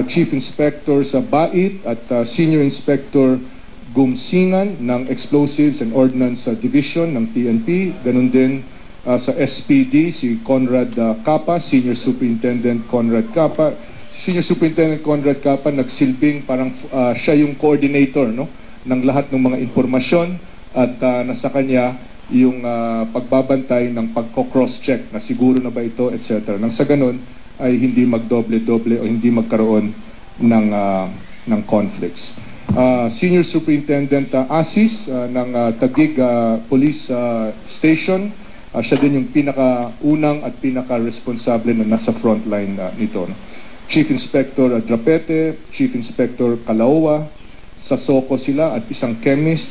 Chief Inspector sa Bait at Senior Inspector Gumsingan ng Explosives and Ordnance Division ng PNP. Ganun din sa SPD si Conrad Capa, Senior Superintendent Conrad Capa. Senior Superintendent Conrad Capa nagsilbing parang siya yung coordinator, no, ng lahat ng mga impormasyon at nasa kanya yung pagbabantay ng pagko-cross-check na siguro na ba ito, etc. Nang sa ganun ay hindi magdoble-doble o hindi magkaroon ng conflicts. Senior Superintendent Asis ng Taguig Police Station, siya din yung pinakaunang at pinaka-responsable na nasa frontline nito. Chief Inspector Drapete, Chief Inspector Calauwa, sa SOCO sila at isang chemist,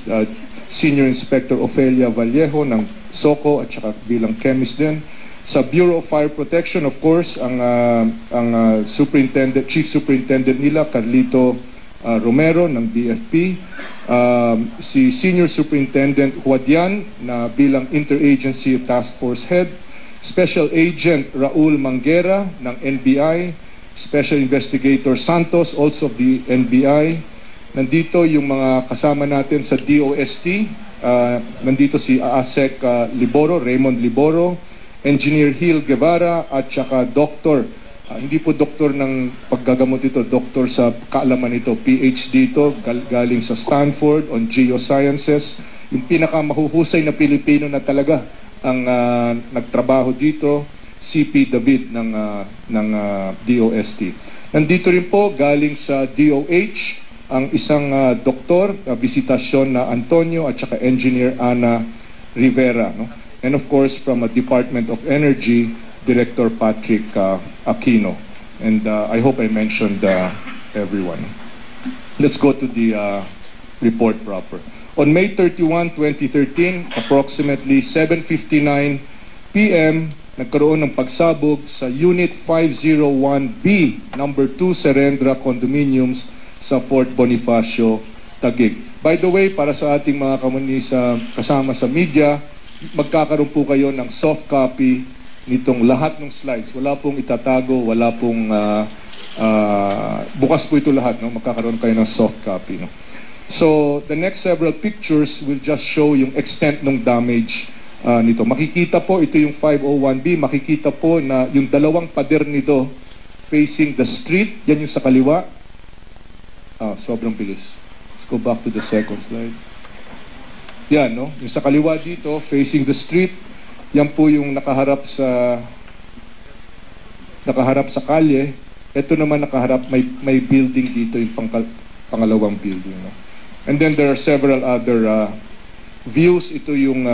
Senior Inspector Ofelia Vallejo ng SOCO at saka bilang chemist din. Sa Bureau of Fire Protection, of course, ang Chief Superintendent nila, Carlito Romero ng BFP. Si Senior Superintendent Huadian na bilang Interagency Task Force Head. Special Agent Raul Manguera ng NBI. Special Investigator Santos, also of the NBI. Nandito yung mga kasama natin sa DOST. Nandito si ASEC Liboro, Raymond Liboro, Engineer Gil Guevara, at saka Doktor. Hindi po doktor ng paggagamot ito, doktor sa kaalaman ito, PhD ito, galing sa Stanford on Geosciences. Yung pinakamahuhusay na Pilipino na talaga ang nagtrabaho dito, CP David ng DOST. Nandito rin po galing sa DOH ang isang doktor, Visitasyon na Antonio at saka Engineer Ana Rivera. No? And of course, from a Department of Energy, Director Patrick Aquino. And I hope I mentioned everyone. Let's go to the report proper. On May 31, 2013, approximately 7:59 p.m., nagkaroon ng pagsabog sa Unit 501B, number 2 Serendra Condominiums sa Fort Bonifacio, Taguig. By the way, para sa ating mga kamunisa kasama sa media, magkakaroon po kayo ng soft copy nitong lahat ng slides. Wala pong itatago, wala pong bukas po ito lahat, no? Magkakaroon kayo ng soft copy, no? So, the next several pictures will just show yung extent ng damage nito. Makikita po, ito yung 501B, makikita po na yung dalawang pader nito facing the street, yan yung sa kaliwa. Sobrang bilis. Let's go back to the second slide. Yan, no? Yung sa kaliwa dito, facing the street, yan po yung nakaharap sa kalye. Ito naman nakaharap, may building dito, yung pangalawang building. No? And then there are several other views. Ito yung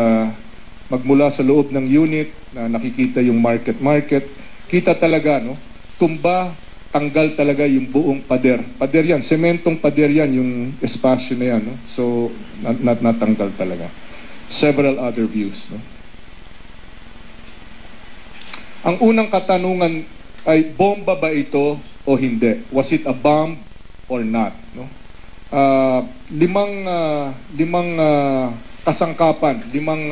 magmula sa loob ng unit, na nakikita yung market. Kita talaga, no? Tumba, tanggal talaga yung buong pader. Pader yan, sementong pader yan, yung espasyo na yan. No? So, natanggal talaga. Several other views. No? Ang unang katanungan ay, bomba ba ito o hindi? Was it a bomb or not? No? Limang kasangkapan, limang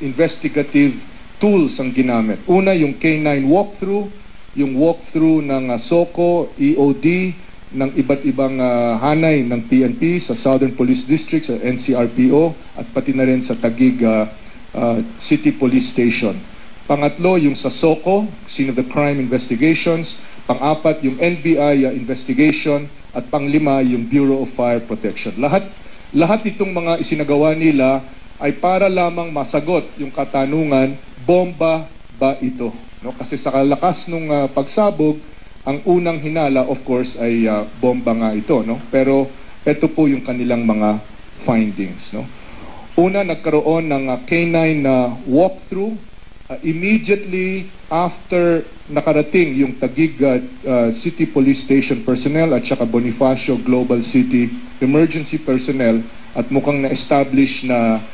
investigative tools ang ginamit. Una, yung K9 walkthrough, yung walkthrough ng SOCO, EOD, ng iba't ibang hanay ng PNP sa Southern Police District, sa NCRPO, at pati na rin sa Taguig City Police Station. Pangatlo, yung sa SOCO, Scene of the Crime Investigations. Pang-apat, yung NBI investigation. At pang-lima, yung Bureau of Fire Protection. Lahat itong mga isinagawa nila ay para lamang masagot yung katanungan, bomba ba ito? No? Kasi sa kalakas ng pagsabog, ang unang hinala, of course, ay bomba nga ito. No? Pero ito po yung kanilang mga findings. No? Una, nagkaroon ng K9 walkthrough. Immediately after nakarating yung Taguig City Police Station personnel at saka Bonifacio Global City Emergency personnel, at mukhang na-establish na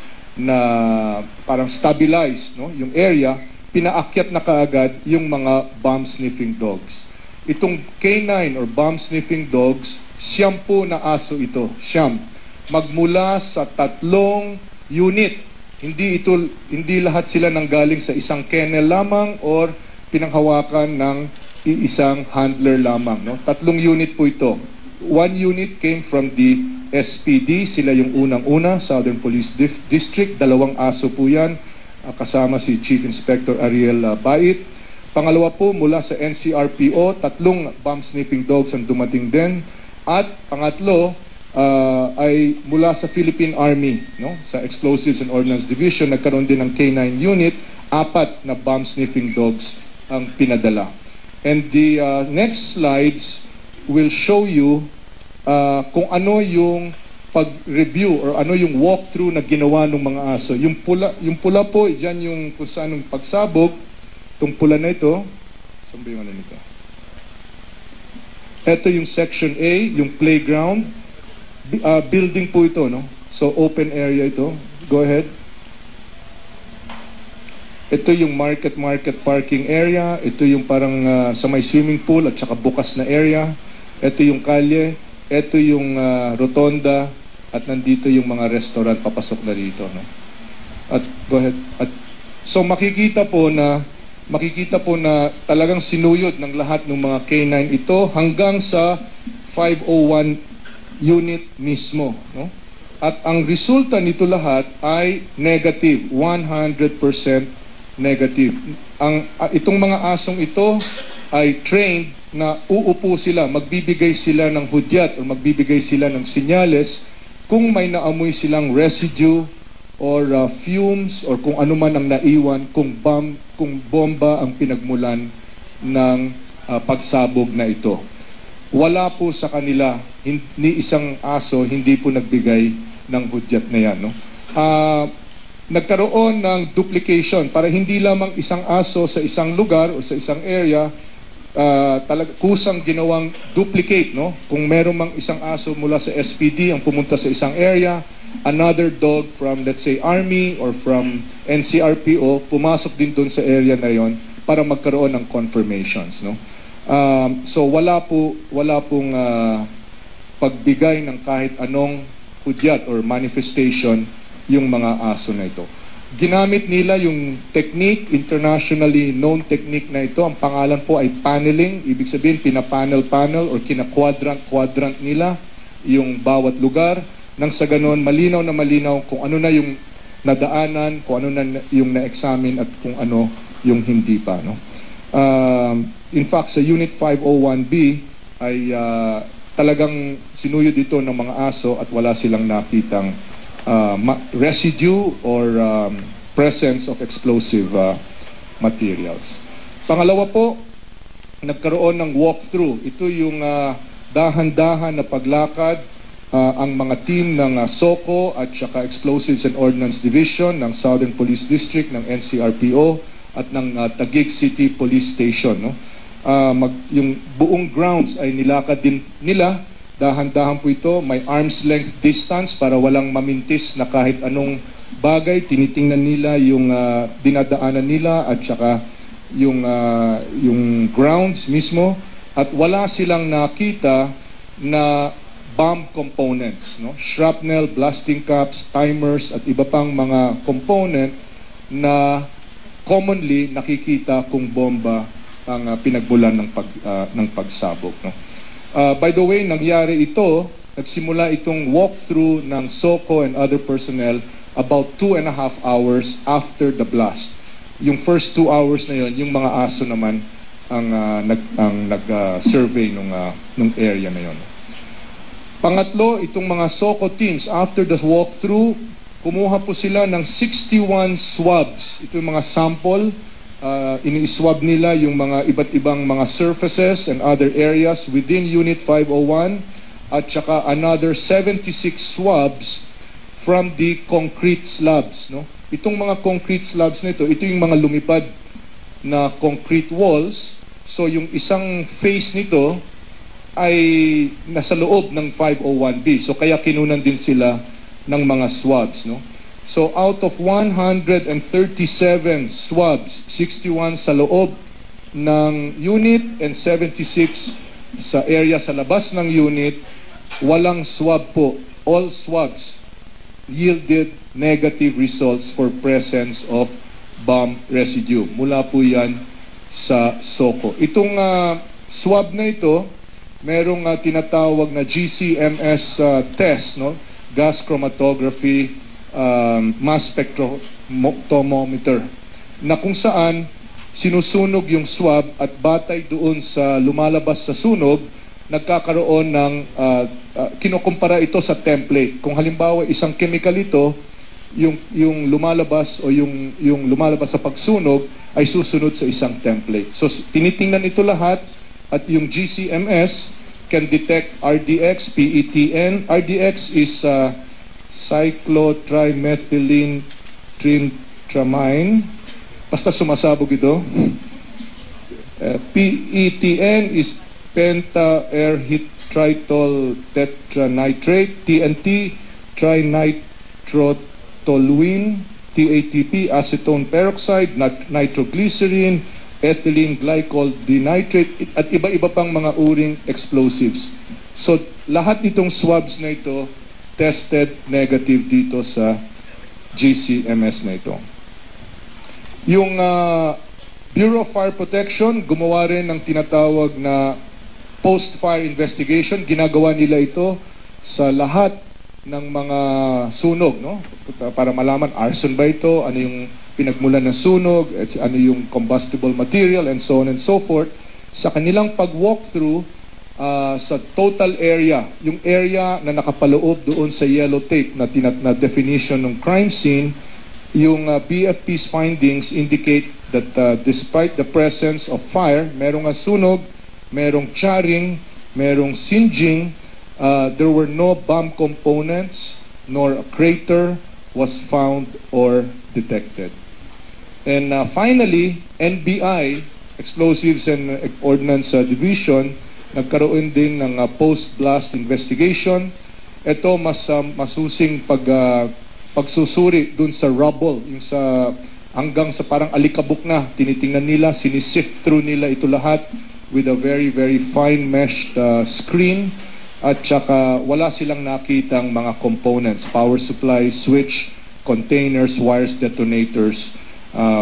parang stabilized, no, yung area, pinaakyat na kaagad yung mga bomb-sniffing dogs. Itong K9 or bomb-sniffing dogs, siyam po na aso ito, siyam. Magmula sa 3 unit. Hindi lahat sila nanggaling sa isang kennel lamang or pinanghawakan ng iisang handler lamang. No? 3 unit po ito. 1 unit came from the SPD, sila yung unang-una, Southern Police District. 2 aso po yan, kasama si Chief Inspector Ariel Bait. Pangalawa po, mula sa NCRPO, 3 bomb sniffing dogs ang dumating din. At pangatlo, ay mula sa Philippine Army, no? Sa Explosives and Ordnance Division, nagkaroon din ng K9 unit, 4 na bomb sniffing dogs ang pinadala. And the next slides will show you kung ano yung pag-review or ano yung walkthrough na ginawa ng mga aso. Yung pula po, dyan yung kung saan yung pagsabog, itong pula na ito, saan ba yung ano nito? Ito yung section A, yung playground. Building po ito, no? So, open area ito. Go ahead. Ito yung market parking area. Ito yung parang sa may swimming pool at saka bukas na area. Ito yung kalye. Ito yung rotonda. At nandito yung mga restaurant papasok na dito, no? At go ahead. So, makikita po na talagang sinuyod ng lahat ng mga K9 ito hanggang sa 501 unit mismo, no? At ang resulta nito lahat ay negative, 100% negative. Itong mga asong ito ay trained na uupo sila, magbibigay sila ng hudyat o magbibigay sila ng sinyales kung may naamoy silang residue or fumes or kung ano man ang naiwan, kung bomba ang pinagmulan ng pagsabog na ito. Wala po sa kanila, ni isang aso, hindi po nagbigay ng hudyat na yan. No? Nagkaroon ng duplication para hindi lamang isang aso sa isang lugar o sa isang area, kusang ginawang duplicate. No? Kung meron mang isang aso mula sa SPD ang pumunta sa isang area, another dog from, let's say, Army or from NCRPO, pumasok din doon sa area na yon para magkaroon ng confirmations. No? So wala pong pagbigay ng kahit anong hudyat or manifestation yung mga aso na ito. Ginamit nila yung technique, internationally known technique na ito. Ang pangalan po ay paneling. Ibig sabihin, pina-panel-panel or kina-quadrant nila yung bawat lugar. Nang sa ganon, malinaw na malinaw kung ano na yung nadaanan, kung ano na yung na-examine at kung ano yung hindi pa. No? In fact, sa Unit 501B ay talagang sinuyod ito ng mga aso at wala silang nakitang residue or presence of explosive materials. Pangalawa po, nagkaroon ng walkthrough. Ito yung dahan-dahan na paglakad ang mga team ng SOCO at saka Explosives and Ordnance Division ng Southern Police District ng NCRPO at ng Taguig City Police Station. No? Yung buong grounds ay nilakad din nila. Dahan-dahan po ito, may arm's length distance para walang mamintis na kahit anong bagay. Tinitingnan nila yung dinadaanan nila at saka yung grounds mismo. At wala silang nakita na bomb components, no? Shrapnel, blasting caps, timers at iba pang mga component na commonly nakikita kung bomba ang pinagmulan ng pagsabog. No? By the way, nangyari ito, nagsimula itong walkthrough ng SOCO and other personnel about 2.5 hours after the blast. Yung first 2 hours na yon, yung mga aso naman ang nag-survey nung area na yon. Pangatlo, itong mga SOCO teams, after the walkthrough, kumuha po sila ng 61 swabs. Ito yung mga sample. Ini-swab nila yung mga iba't ibang mga surfaces and other areas within Unit 501 at saka another 76 swabs from the concrete slabs. No? Itong mga concrete slabs na ito yung mga lumipad na concrete walls. So yung isang face nito ay nasa loob ng 501B. So kaya kinunan din sila ng mga swabs. No? So out of 137 swabs, 61 sa loob ng unit and 76 sa area sa labas ng unit, walang swab po. All swabs yielded negative results for presence of bomb residue. Mula po yan sa SOCO. Itong swab na ito, merong tinatawag na GCMS test, no? Gas chromatography mass spectrometer, na kung saan sinusunog yung swab at batay doon sa lumalabas sa sunog, nagkakaroon ng kinukumpara ito sa template. Kung halimbawa isang chemical ito, yung lumalabas o yung lumalabas sa pagsunog ay susunod sa isang template. So tinitingnan ito lahat at yung GCMS can detect RDX, PETN. RDX is cyclotrimethylene trimine. Basta sumasabog ito. PETN is penta-erythritol tetranitrate. TNT, trinitrotoluene. TATP, acetone peroxide, nitroglycerin, ethylene glycol dinitrate, at iba-iba pang mga uring explosives. So lahat itong swabs na ito tested negative dito sa GCMS na ito. Yung Bureau of Fire Protection gumawa rin ng tinatawag na post-fire investigation. Ginagawa nila ito sa lahat ng mga sunog, no? Para malaman arson ba ito, ano yung pinagmulan ng sunog, ano yung combustible material, and so on and so forth. Sa kanilang pag-walkthrough sa total area, yung area na nakapaloob doon sa yellow tape na definition ng crime scene, yung BFP's findings indicate that despite the presence of fire, merong sunog, merong charring, merong singeing, there were no bomb components nor a crater was found or detected. And finally, NBI, Explosives and Ordnance Division, nagkaroon din ng post-blast investigation. Ito masusing pagsusuri dun sa rubble, yung sa hanggang sa parang alikabok na, tinitingnan nila, sinisift through nila ito lahat with a very, very fine meshed screen. At saka wala silang nakitang mga components, power supply, switch, containers, wires, detonators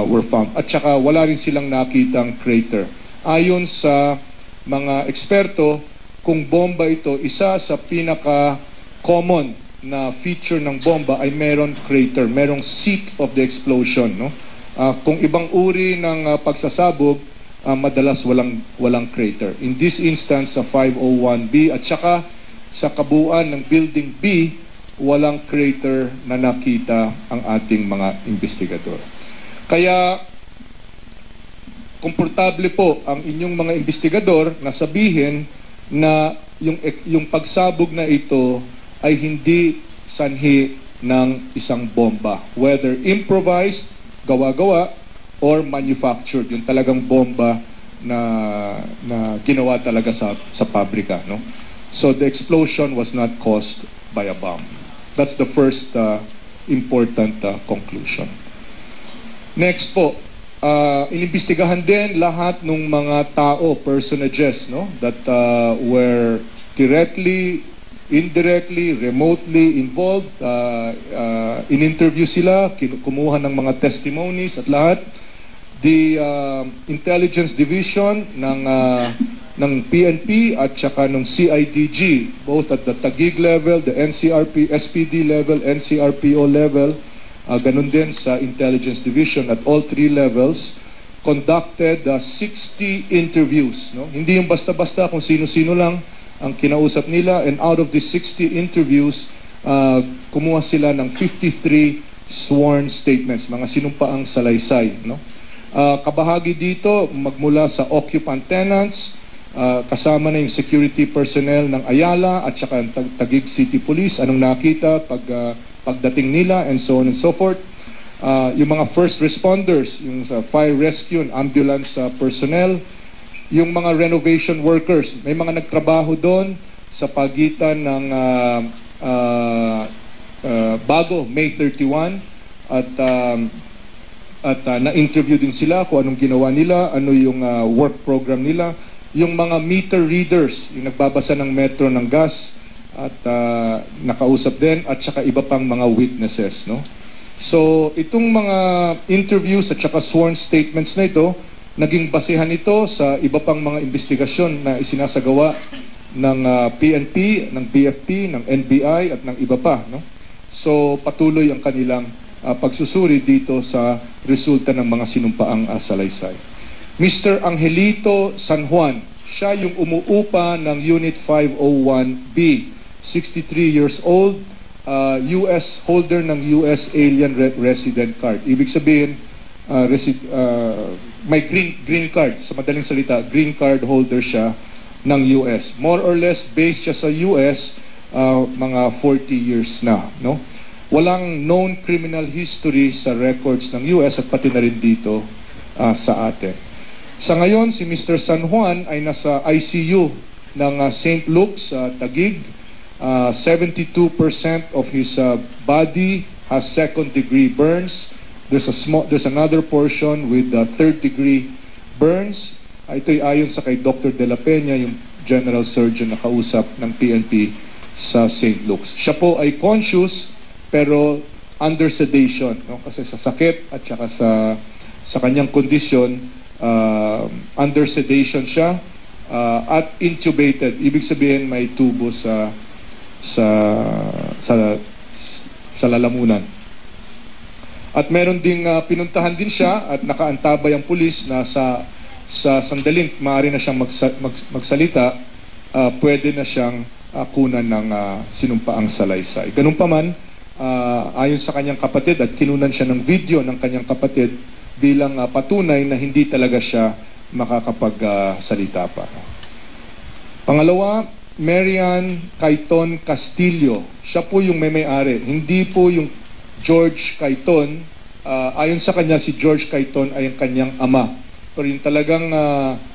were found. At saka wala rin silang nakitang crater. Ayon sa mga eksperto, kung bomba ito, isa sa pinaka-common na feature ng bomba ay meron crater, merong seat of the explosion. No? Kung ibang uri ng pagsasabog, madalas walang crater. In this instance, sa 501B at saka sa kabuuan ng Building B, walang crater na nakita ang ating mga investigador. Kaya, komportable po ang inyong mga investigador na sabihin na yung pagsabog na ito ay hindi sanhi ng isang bomba. Whether improvised, gawa-gawa, or manufactured, yung talagang bomba na ginawa talaga sa pabrika, no? So the explosion was not caused by a bomb. That's the first important conclusion. Next po, inimbestigahan din lahat ng mga tao, personages, no, that were directly, indirectly, remotely involved. In-interview sila, kumuha ng mga testimonies at lahat. The Intelligence Division ng PNP at saka ng CIDG, both at the Taguig level, the NCRP, SPD level, NCRPO level, ganun din sa Intelligence Division at all three levels, conducted 60 interviews. No? Hindi yung basta-basta kung sino-sino lang ang kinausap nila, and out of the 60 interviews, kumuha sila ng 53 sworn statements, mga sinumpaang salaysay. No? Kabahagi dito, magmula sa occupant tenants, kasama na yung security personnel ng Ayala at saka Taguig City Police, anong nakita pagdating nila, and so on and so forth. Yung mga first responders, yung fire rescue and ambulance personnel, yung mga renovation workers, may mga nagtrabaho doon sa pagitan ng bago May 31 at na-interview din sila kung anong ginawa nila, ano yung work program nila. Yung mga meter readers, yung nagbabasa ng metro ng gas, at nakausap din, at saka iba pang mga witnesses. No? So itong mga interviews at saka sworn statements na ito, Naging basehan ito sa iba pang mga investigasyon na isinasagawa ng PNP, ng BFP, ng NBI at ng iba pa. No? So patuloy ang kanilang pagsusuri dito sa resulta ng mga sinumpaang salaysay. Mr. Angelito San Juan, siya yung umuupa ng Unit 501B, 63 years old, US holder ng US Alien Resident Card. Ibig sabihin, may green card, sa madaling salita, green card holder siya ng US. More or less based siya sa US, mga 40 years na. No? Walang known criminal history sa records ng US at pati na rin dito sa atin. Sa ngayon, si Mr. San Juan ay nasa ICU ng St. Luke's Taguig. 72% of his body has second-degree burns. There's another portion with third-degree burns. Ito'y ayon sa kay Dr. De La Peña, yung General Surgeon na kausap ng PNP sa St. Luke's. Siya po ay conscious pero under sedation, no? Kasi sa sakit at saka sa kanyang kondisyon, under sedation siya at intubated. Ibig sabihin may tubo sa lalamunan. At meron ding pinuntahan din siya at nakaantabay ang pulis na sa sandaling maaari na siyang magsalita, pwede na siyang kunan ng sinumpaang salaysay. Ganun pa man, ayon sa kanyang kapatid at kinunan siya ng video ng kanyang kapatid bilang patunay na hindi talaga siya makakapagsalita pa. Pangalawa, Marian Cayton Castillo. Siya po yung may-ari, hindi po yung George Cayton. Ayon sa kanya, si George Cayton ay ang kanyang ama. Pero yung talagang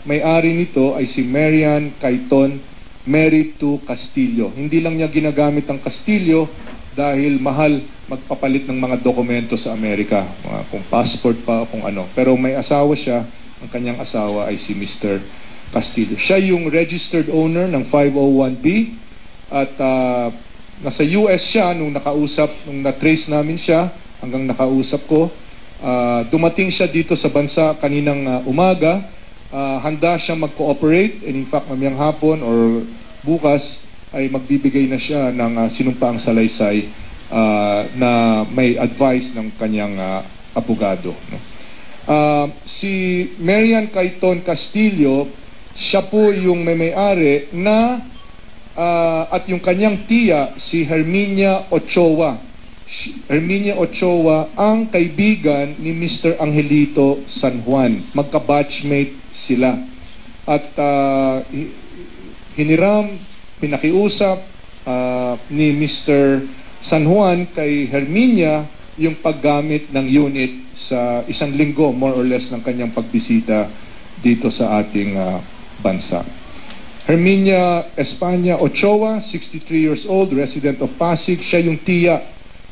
may-ari nito ay si Marian Cayton married to Castillo. Hindi lang niya ginagamit ang Castillo dahil mahal magpapalit ng mga dokumento sa Amerika, kung passport pa, kung ano. Pero may asawa siya, ang kanyang asawa ay si Mr. Castillo. Siya yung registered owner ng 501B at nasa US siya nung na-trace namin siya hanggang nakausap ko. Dumating siya dito sa bansa kaninang umaga. Handa siya mag-cooperate and in fact mamayang hapon or bukas ay magbibigay na siya ng sinumpaang salaysay na may advice ng kanyang abogado. No? Si Marian Cayton Castillo, siya po yung may-ari na at yung kanyang tiya, si Herminia Ochoa. Herminia Ochoa ang kaibigan ni Mr. Angelito San Juan. Magka-batchmate sila. At pinakiusap ni Mr. San Juan kay Herminia yung paggamit ng unit sa 1 linggo, more or less, ng kanyang pagbisita dito sa ating bansa. Herminia España Ochoa, 63 years old, resident of Pasig. Siya yung tiya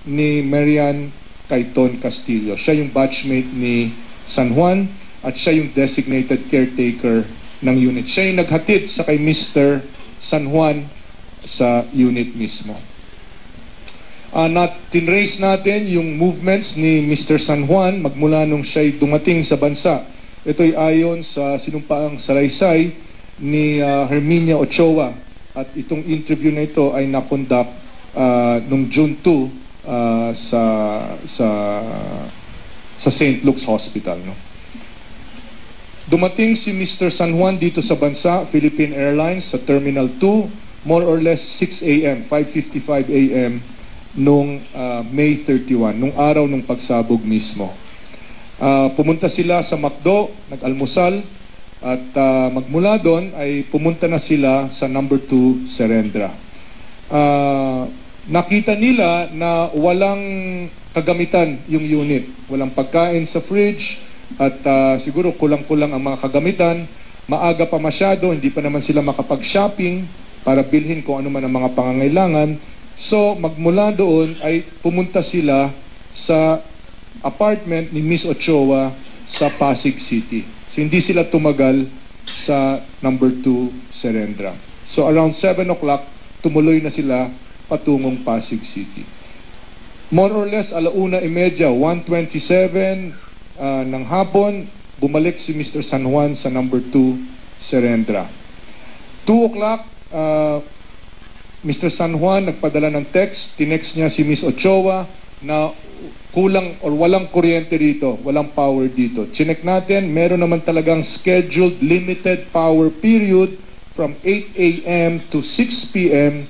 ni Marian Cayton Castillo. Siya yung batchmate ni San Juan at siya yung designated caretaker ng unit. Siya yung naghatid sa kay Mr. San Juan sa unit mismo. Tinrace natin yung movements ni Mr. San Juan magmula nung siya'y dumating sa bansa. Ito'y ayon sa sinumpaang salaysay ni Herminia Ochoa at itong interview na ito ay na-conduct nung June 2 sa St. Luke's Hospital. No? Dumating si Mr. San Juan dito sa bansa, Philippine Airlines, sa Terminal 2, more or less 6 a.m., 5:55 a.m. nung May 31, nung araw ng pagsabog mismo. Pumunta sila sa McDo, nag-almusal, at magmula doon ay pumunta na sila sa number 2 Serendra. Nakita nila na walang kagamitan yung unit. Walang pagkain sa fridge at siguro kulang-kulang ang mga kagamitan. Maaga pa masyado, hindi pa naman sila makapag-shopping para bilhin kung ano man ang mga pangangailangan. So magmula doon ay pumunta sila sa apartment ni Miss Ochoa sa Pasig City. So hindi sila tumagal sa number 2 Serendra. So around 7 o'clock, tumuloy na sila patungong Pasig City. More or less, 1:30, 1:27 ng hapon, bumalik si Mr. San Juan sa number 2 Serendra. 2 o'clock, Mr. San Juan nagpadala ng text, tinext niya si Miss Ochoa na kulang or walang kuryente dito, walang power dito. Chinek natin, meron naman talagang scheduled limited power period from 8 a.m. to 6 p.m.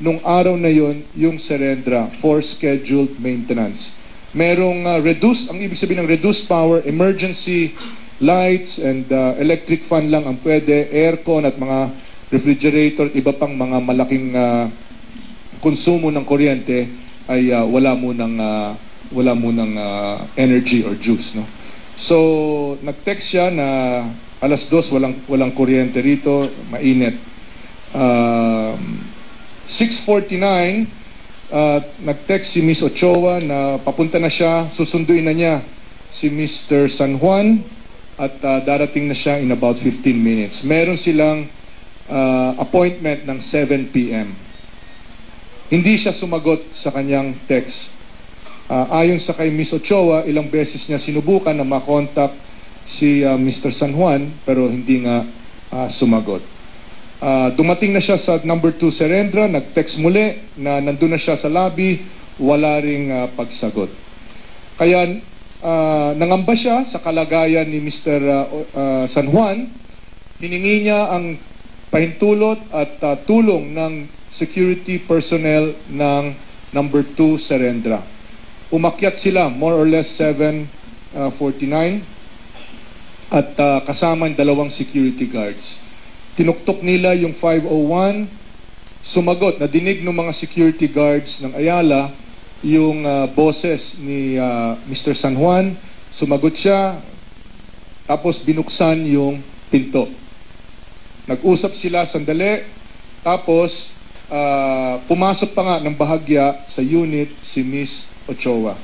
nung araw na yon yung Serendra for scheduled maintenance. Merong reduced, ang ibig sabihin ng reduced power, emergency lights and electric fan lang ang pwede, aircon at mga refrigerator, iba pang mga malaking konsumo ng kuryente ay wala munang energy or juice, no. So nag-text siya na alas 2 walang kuryente rito, mainit. 6:49 nag-text si Miss Ochoa na papunta na siya, susunduin na niya si Mr. San Juan at darating na siya in about 15 minutes. Meron silang appointment ng 7 p.m. Hindi siya sumagot sa kanyang text. Ayon sa kay Miss Ochoa, ilang beses niya sinubukan na makontak si Mr. San Juan pero hindi nga sumagot. Dumating na siya sa number 2 Serendra, nag-text muli na nandun na siya sa lobby, wala ring pagsagot. Kaya nangamba siya sa kalagayan ni Mr. San Juan, hiningi niya ang pahintulot at tulong ng security personnel ng number 2 Serendra. Umakyat sila more or less 7:49 at kasama ang dalawang security guards. Tinuktok nila yung 501, sumagot, nadinig ng mga security guards ng Ayala yung boses ni Mr. San Juan, sumagot siya, tapos binuksan yung pinto. Nag-usap sila sandali, tapos pumasok pa nga ng bahagya sa unit si Miss Ochoa.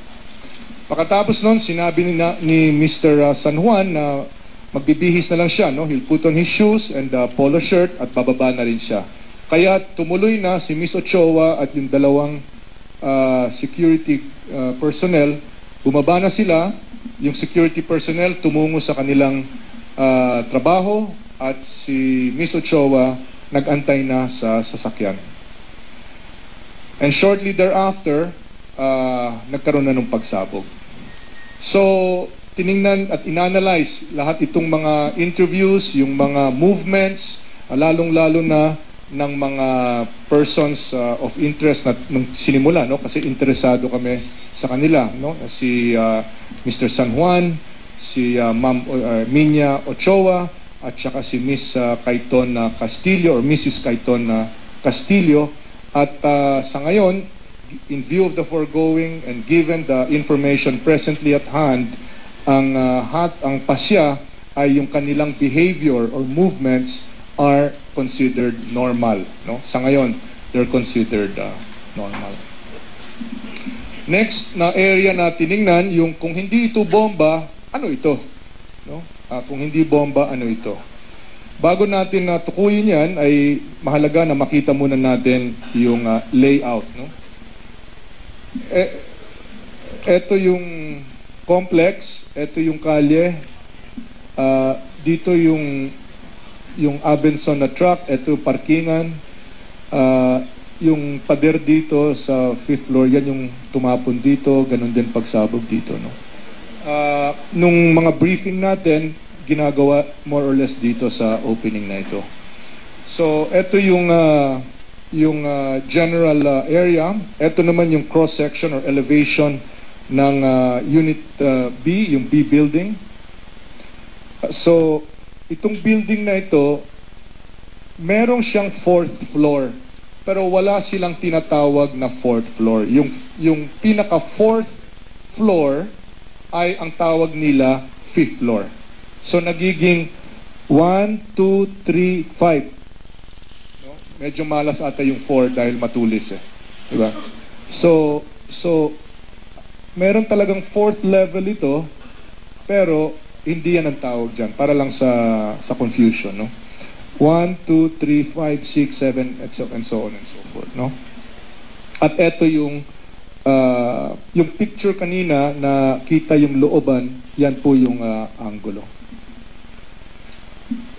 Pagkatapos nun, sinabi ni Mr. San Juan na magbibihis na lang siya, no? He'll put on his shoes and polo shirt at bababa na rin siya. Kaya tumuloy na si Miss Ochoa at yung dalawang security personnel, bumaba na sila, yung security personnel tumungo sa kanilang trabaho at si Miss Ochoa nag-antay na sa sasakyan. And shortly thereafter, nagkaroon na ng pagsabog. So, tiningnan at inanalyze lahat itong mga interviews, yung mga movements, lalong-lalo na ng mga persons of interest na nung sinimula, no? Kasi interesado kami sa kanila, no? Si Mr. San Juan, si Ma'am Minya Ochoa, at saka si Miss Cayton Castillo or Mrs. Cayton Castillo. At sa ngayon, in view of the foregoing and given the information presently at hand, ang pasya ay yung kanilang behavior or movements are considered normal, no? Sa ngayon, they're considered normal. Next na area na tiningnan, yung kung hindi ito bomba, ano ito? No? Kung hindi bomba, ano ito? Bago natin tukuyin yan, ay mahalaga na makita muna natin yung layout, no? Ito yung complex, ito yung kalye, dito yung Abenson na truck, ito parkingan, yung pader dito sa 5th floor, yan yung tumapon dito, ganun din pagsabog dito, no? Nung mga briefing natin, ginagawa more or less dito sa opening na ito. So, ito yung general area. Ito naman yung cross-section or elevation ng Unit B, yung B building. So, itong building na ito, merong siyang 4th floor, pero wala silang tinatawag na 4th floor. Yung pinaka 4th floor ay ang tawag nila 5th floor. So, nagiging 1, 2, 3, 5. No? Medyo malas ata yung 4 dahil matulis eh. Diba? So, meron talagang 4th level ito, pero hindi yan ang tawag dyan. Para lang sa confusion, no? 1, 2, 3, 5, 6, 7, and so on and so forth, no? At eto yung picture kanina na kita yung looban, yan po yung angulo.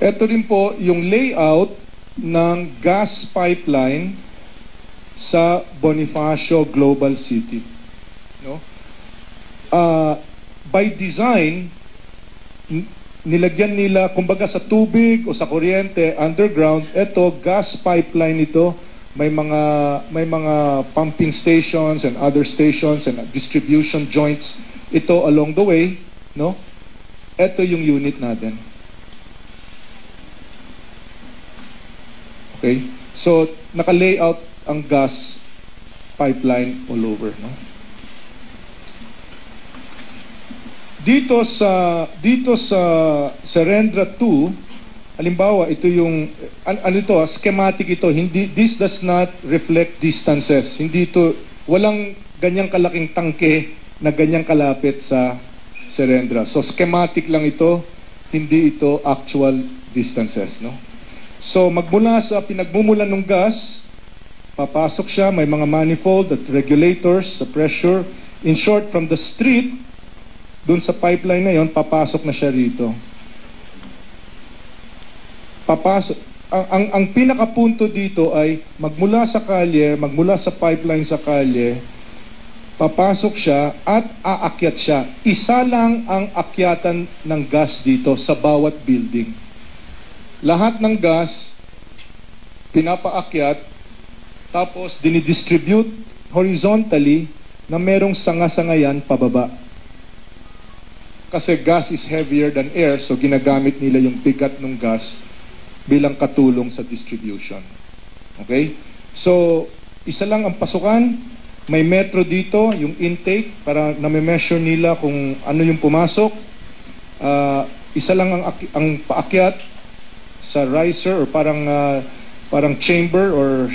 Ito rin po yung layout ng gas pipeline sa Bonifacio Global City. No? By design, nilagyan nila, kumbaga sa tubig o sa kuryente, underground, ito, gas pipeline ito, may mga pumping stations and other stations and distribution joints ito along the way, no? Ito yung unit natin. Okay? So, naka-layout ang gas pipeline all over, no? Dito sa Serendra 2, halimbawa ito yung ano ito, schematic ito, hindi, this does not reflect distances. Hindi ito, walang ganyang kalaking tangke na ganyang kalapit sa Serendra. So schematic lang ito, hindi ito actual distances, no? So magmula sa pinagmumulan ng gas, papasok siya, may mga manifold at regulators sa pressure. In short, from the street doon sa pipeline na yon, papasok na siya rito. Papasok. Ang pinakapunto dito ay magmula sa kalye, magmula sa pipeline sa kalye, papasok siya at aakyat siya. Isa lang ang akyatan ng gas dito sa bawat building. Lahat ng gas, pinapaakyat, tapos dinidistribute horizontally na merong sanga-sangayan pababa. Kasi gas is heavier than air, so ginagamit nila yung bigat ng gas bilang katulong sa distribution. Okay? So, isa lang ang pasukan. May metro dito, yung intake, para na-measure nila kung ano yung pumasok. Isa lang ang paakyat sa riser or parang chamber or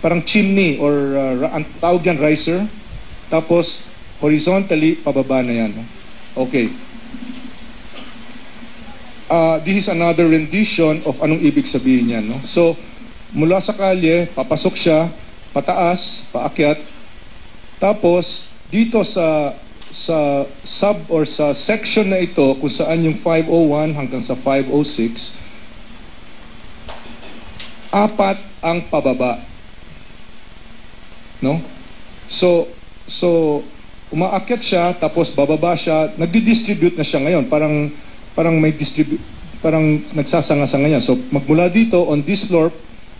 parang chimney or ang tawag yan riser. Tapos, horizontally, pababa na yan. Okay. This is another rendition of anong ibig sabihin niyan, no? So, mula sa kalye, papasok siya, pataas, paakyat. Tapos, dito sa sub or sa section na ito, kung saan yung 501 hanggang sa 506, apat ang pababa. No? So, umaakyat siya, tapos bababa siya, nagdi-distribute na siya ngayon. Parang may parang nagsasanga-sanga niya. So, magmula dito, on this floor,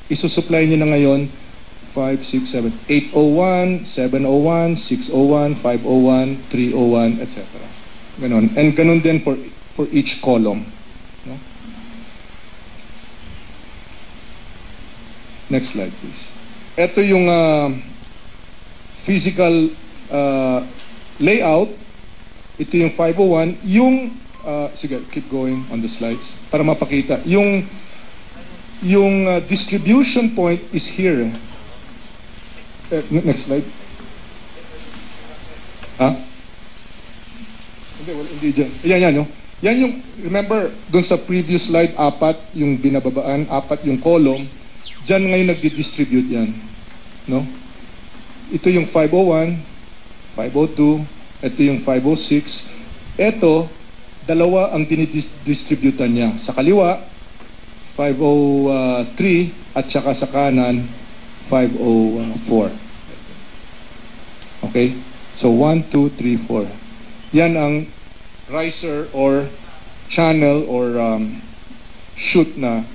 isusupply niya na ngayon 5, 6, 7, 801, 701, 601, 501, 301, etc. Ganon. And ganon din for each column. No? Next slide, please. Ito yung physical layout. Ito yung 501. Yung sige, keep going on the slides para mapakita. Yung distribution point is here. Next slide. Hindi dyan. Yan, no? Yan yung, remember, dun sa previous slide, apat yung binababaan, apat yung column. Dyan ngayon nagdi-distribute yan. No? Ito yung 501, 502, ito yung 506. Ito, dalawa ang dinidistributan niya. Sa kaliwa, 503 at saka sa kanan, 504. Okay? So, 1, 2, 3, 4. Yan ang riser or channel or chute na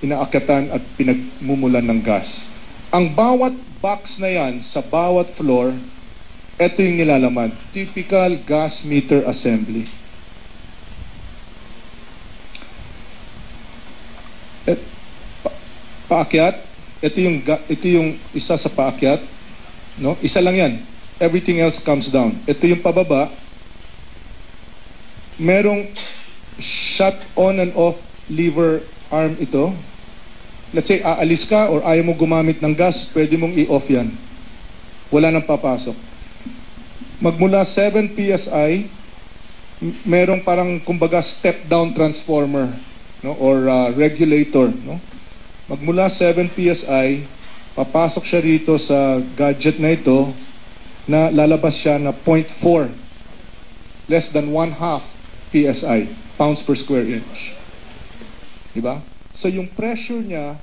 inaakyatan at pinagmumulan ng gas. Ang bawat box na yan sa bawat floor, ito yung nilalaman. Typical gas meter assembly. Paakyat, ito yung isa sa paakyat, no? Isa lang yan. Everything else comes down. Ito yung pababa. Merong shut on and off lever arm ito. Let's say aalis ka or ayaw mo gumamit ng gas, pwede mong i-off yan. Wala nang papasok. Magmula 7 PSI, merong parang kumbaga step down transformer, no? Or regulator, no? Magmula 7 PSI, papasok siya rito sa gadget na ito na lalabas siya na 0.4, less than 1/2 PSI, pounds per square inch. Di ba? So yung pressure niya,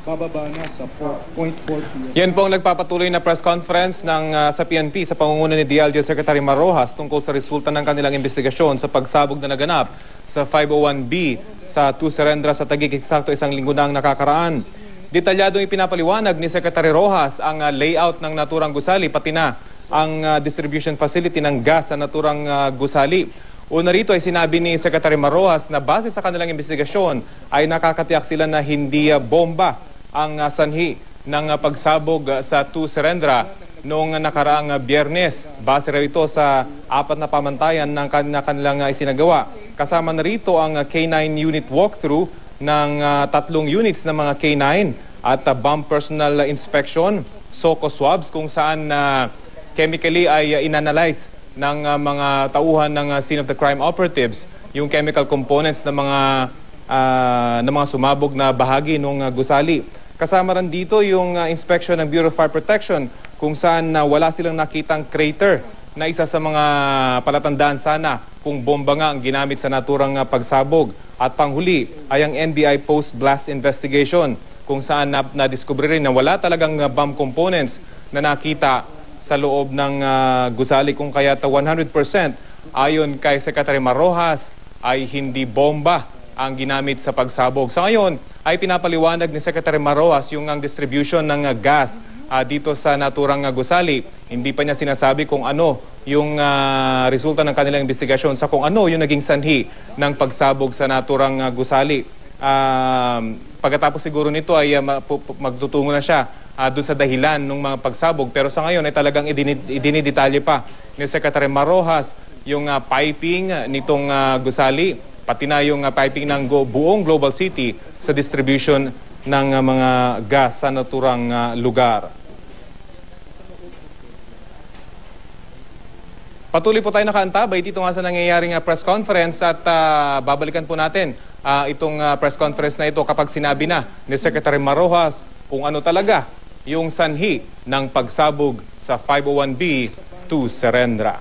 bababa na sa 4.4 PM. Yan po ang nagpapatuloy na press conference ng sa PNP sa pangunguna ni DILG Secretary Mar Rojas tungkol sa resulta ng kanilang investigasyon sa pagsabog na naganap sa 501B sa 2 Serendra sa Taguig, eksakto isang linggo na ang nakakaraan. Detalyadong ipinapaliwanag ni Secretary Rojas ang layout ng naturang gusali, pati na ang distribution facility ng gas sa naturang gusali. Una rito ay sinabi ni Secretary Mar Rojas na base sa kanilang investigasyon ay nakakatiyak sila na hindi bomba ang sanhi ng pagsabog sa 2 Serendra noong nakaraang Biyernes. Base rin ito sa 4 na pamantayan ng kanilang isinagawa. Kasama na rito ang K9 unit walkthrough ng 3 units ng mga K9 at bomb personal inspection, SOCO swabs kung saan chemically ay inanalyze ng mga tauhan ng scene of the crime operatives yung chemical components ng mga sumabog na bahagi ng gusali. Kasama rin dito yung inspection ng Bureau of Fire Protection kung saan wala silang nakitang crater na isa sa mga palatandaan sana kung bomba nga ang ginamit sa naturang pagsabog. At panghuli ay ang NBI post-blast investigation kung saan na-discover rin na wala talagang bomb components na nakita sa loob ng gusali, kung kaya't 100% ayon kay Secretary Mar Rojas ay hindi bomba ang ginamit sa pagsabog. Sa ngayon ay pinapaliwanag ni Secretary Mar Rojas yung ang distribution ng gas dito sa naturang gusali. Hindi pa niya sinasabi kung ano yung resulta ng kanilang investigasyon sa kung ano yung naging sanhi ng pagsabog sa naturang gusali. Pagkatapos siguro nito ay magtutungo na siya doon sa dahilan ng mga pagsabog. Pero sa ngayon ay talagang idinidetalye pa ni Secretary Mar Rojas yung piping nitong gusali, pati na yung piping ng buong Global City sa distribution ng mga gas sa naturang lugar. Patuloy po tayo nakaantabay dito nga sa nangyayaring press conference at babalikan po natin itong press conference na ito kapag sinabi na ni Secretary Mar Rojas kung ano talaga yung sanhi ng pagsabog sa 501B 2 Serendra.